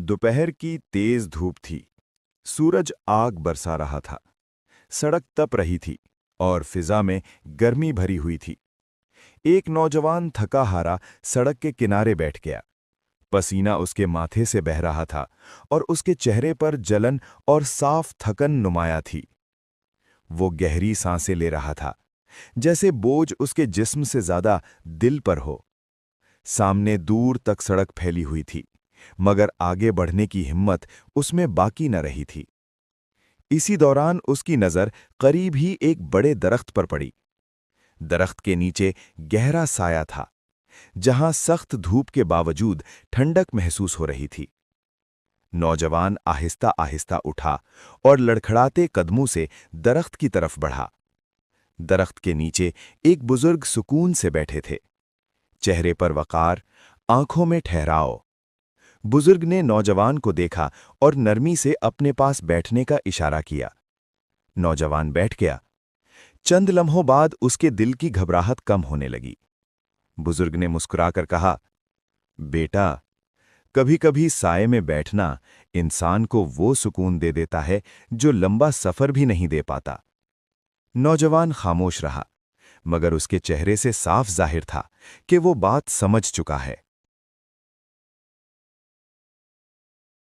दोपहर की तेज धूप थी। सूरज आग बरसा रहा था। सड़क तप रही थी और फिजा में गर्मी भरी हुई थी। एक नौजवान थका हारा सड़क के किनारे बैठ गया। पसीना उसके माथे से बह रहा था और उसके चेहरे पर जलन और साफ थकन नुमाया थी। वो गहरी सांसें ले रहा था, जैसे बोझ उसके जिस्म से ज्यादा दिल पर हो। सामने दूर तक सड़क फैली हुई थी, मगर आगे बढ़ने की हिम्मत उसमें बाकी न रही थी। इसी दौरान उसकी नजर करीब ही एक बड़े दरख्त पर पड़ी। दरख्त के नीचे गहरा साया था, जहां सख्त धूप के बावजूद ठंडक महसूस हो रही थी। नौजवान आहिस्ता आहिस्ता उठा और लड़खड़ाते कदमों से दरख्त की तरफ बढ़ा। दरख्त के नीचे एक बुजुर्ग सुकून से बैठे थे, चेहरे पर वकार, आंखों में ठहराव। बुजुर्ग ने नौजवान को देखा और नरमी से अपने पास बैठने का इशारा किया। नौजवान बैठ गया। चंद लम्हों बाद उसके दिल की घबराहट कम होने लगी। बुजुर्ग ने मुस्कुराकर कहा, बेटा, कभी-कभी साए में बैठना इंसान को वो सुकून दे देता है जो लंबा सफर भी नहीं दे पाता। नौजवान खामोश रहा, मगर उसके चेहरे से साफ जाहिर था कि वो बात समझ चुका है।